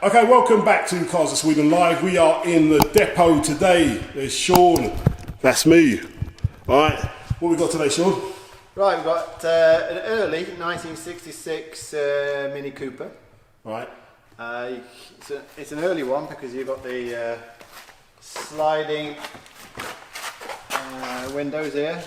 Okay, welcome back to Cars of Sweden Live. We are in the depot today. There's Sean. That's me. Alright, what we got today, Sean? Right, we've got an early 1966 Mini Cooper. Right. It's an early one because you've got the sliding windows here.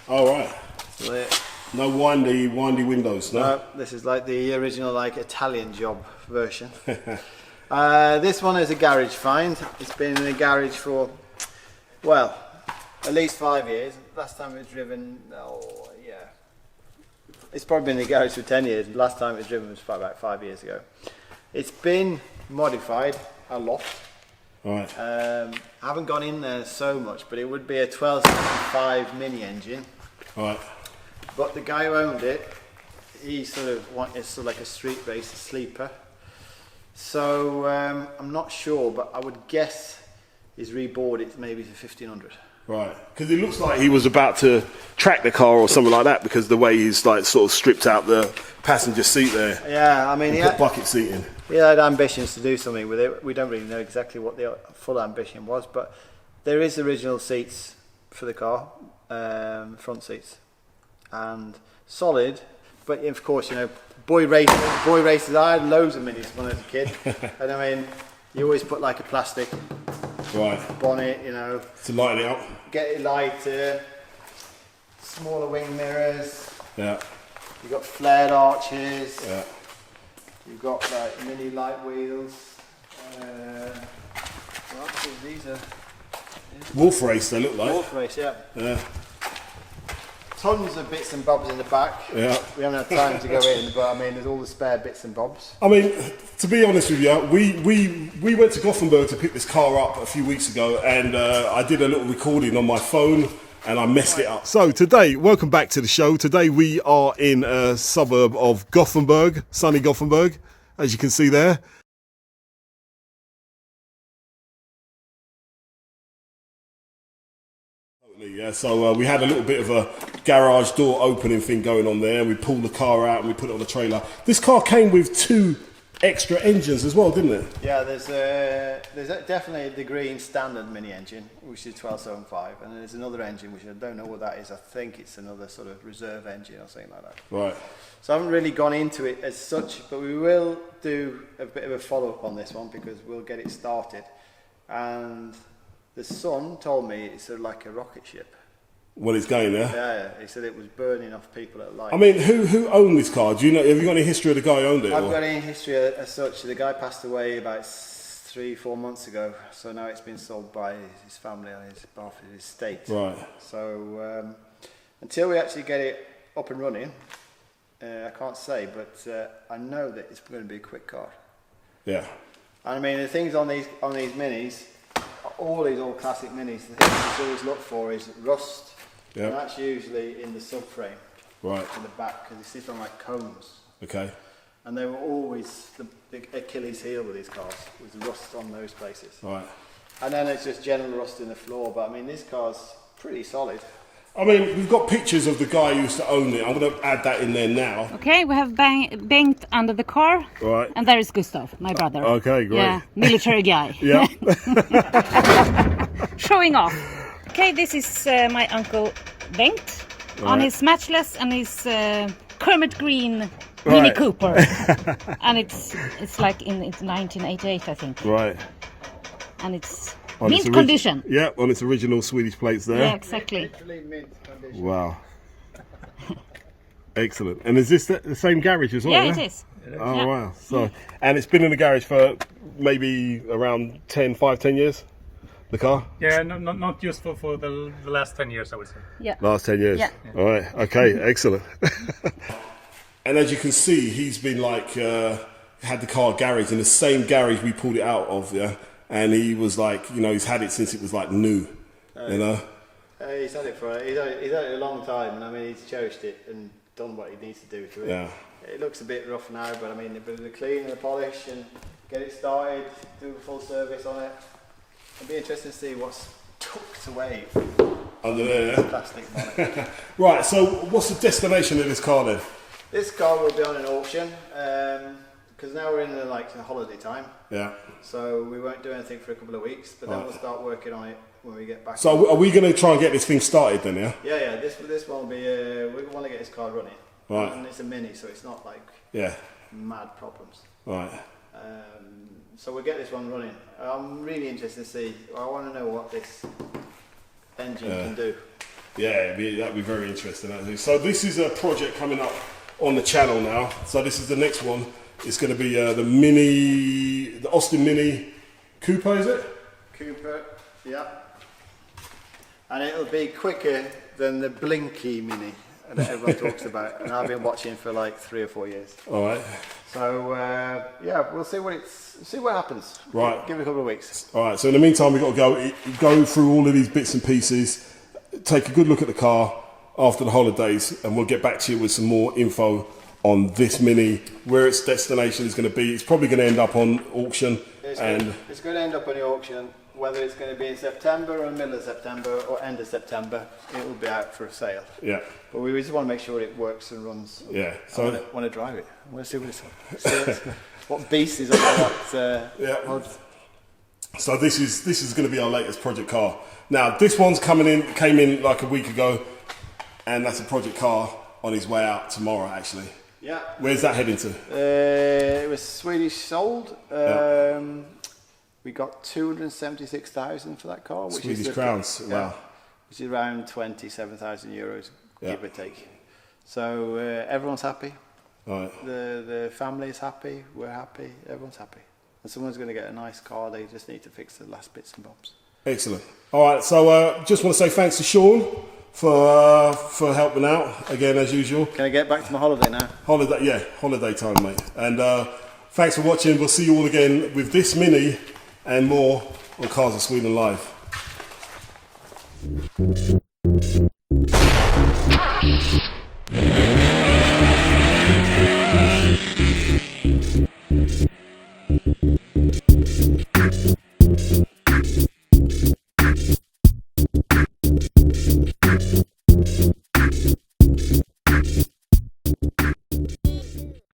Alright. So no windy windows, no? No, this is like the original Italian job version. This one is a garage find. It's been in a garage for, well, at least 5 years. Last time it was driven, it's probably been in the garage for 10 years. Last time it was driven was probably about 5 years ago. It's been modified a lot. Right. I haven't gone in there so much, but it would be a 1265 mini engine. Right. But the guy who owned it, he sort of wanted like a street race sleeper. So I'm not sure, but I would guess he's rebought it maybe for 1500. Right, because it looks like he was about to track the car or something like that, because the way he's like sort of stripped out the passenger seat there. Yeah, I mean, he put bucket seat in. He had ambitions to do something with it. We don't really know exactly what the full ambition was, but there is original seats for the car, front seats, and solid. But of course, you know, boy races. I had loads of minis when I was a kid, and I mean, you always put like a plastic bonnet, you know, to lighten it up, get it lighter, smaller wing mirrors. Yeah. You've got flared arches. Yeah. You've got like mini light wheels. Well, these are Wolf Race. They look like Wolf Race, yeah. Yeah. Tons of bits and bobs in the back. Yeah. We haven't had time to go in, but I mean, there's all the spare bits and bobs. I mean, to be honest with you, we went to Gothenburg to pick this car up a few weeks ago, and I did a little recording on my phone, and I messed it up. So today, welcome back to the show. Today we are in a suburb of Gothenburg, sunny Gothenburg, as you can see there. Yeah, so we had a little bit of a garage door opening thing going on there. We pulled the car out and we put it on the trailer. This car came with 2 extra engines as well, didn't it? Yeah, there's definitely the green standard mini engine, which is 1275, and there's another engine which I don't know what that is. I think it's another sort of reserve engine or something like that. Right. So I haven't really gone into it as such, but we will do a bit of a follow-up on this one because we'll get it started. And the son told me it's sort of like a rocket ship. When it's going there? Yeah, he said it was burning off people at light. I mean, who owned this car? Do you know? Have you got any history of the guy who owned it? I've got any history as such. The guy passed away about 3-4 months ago, so now it's been sold by his family on his estate. Right. So until we actually get it up and running, I can't say, but I know that it's going to be a quick car. Yeah. I mean, the things on these minis, all these old classic minis, the thing you always look for is rust. Yeah. And that's usually in the subframe. Right. In the back, because you see them like cones. Okay. And they were always the Achilles heel with these cars, was rust on those places. Right. And then it's just general rust in the floor, but I mean, this car's pretty solid. I mean, we've got pictures of the guy who used to own it. I'm going to add that in there now. Okay, we have Bengt under the car. Right. And there is Gustav, my brother. Okay, great. Yeah, military guy. Yeah. Showing off. Okay, this is my uncle Bengt on his Matchless and his Kermit Green Mini Cooper. And it's like it's 1988, I think. Right. And it's on mint condition. Yeah, on its original Swedish plates there. Yeah, exactly. Literally mint condition. Wow. Excellent. And is this the same garage as well? Yeah, it is. Oh, yeah. wow. So, and it's been in the garage for maybe around 10 years? The car? Yeah, not just for the last 10 years, I would say. Yeah. Last 10 years? Yeah. All right. Okay, excellent. And as you can see, he's been like, had the car garage in the same garage we pulled it out of, yeah? And he was like, you know, he's had it since it was like new, you know? He's had it a long time, and I mean, he's cherished it and done what he needs to do to it. Yeah. It looks a bit rough now, but I mean, with the clean and the polish and get it started, do a full service on it. It'll be interesting to see what's tucked away under there. Plastic bonnet. Right, so what's the destination of this car then? This car will be on an auction because now we're in the holiday time. Yeah. So we won't do anything for a couple of weeks, but then we'll start working on it when we get back. So are we going to try and get this thing started then? Yeah. Yeah. This one will be. We want to get this car running. Right. And it's a mini, so it's not like mad problems. Right. So we'll get this one running. I'm really interested to see. I want to know what this engine can do. Yeah, that'd be very interesting actually. So this is a project coming up on the channel now. So this is the next one. It's going to be the Austin Mini Cooper, is it? Cooper, yeah. And it'll be quicker than the Blinky Mini that everyone talks about. And I've been watching for like 3 or 4 years. All right. So we'll see what happens. Right. Give it a couple of weeks. All right. So in the meantime, we've got to go through all of these bits and pieces, take a good look at the car after the holidays, and we'll get back to you with some more info on this Mini, where its destination is going to be. It's probably going to end up on auction. It's going to end up on the auction. Whether it's going to be in September or middle of September or end of September, it will be out for a sale. Yeah. But we just want to make sure it works and runs. Yeah. So I want to drive it. I want to see what it's what beast is on that. So this is going to be our latest project car. Now this one's came in like a week ago, and that's a project car on his way out tomorrow actually. Yeah. Where's that heading to? It was Swedish sold. We got 276,000 for that car, which Swedish is crowns. Wow. Which is around 27,000 euros, give or take. So everyone's happy. Right. The family is happy. We're happy. Everyone's happy. And someone's going to get a nice car. They just need to fix the last bits and bobs. Excellent. All right. So just want to say thanks to Sean for helping out again as usual. Can I get back to my holiday now? Holiday time, mate. And thanks for watching. We'll see you all again with this Mini and more on Cars of Sweden Live.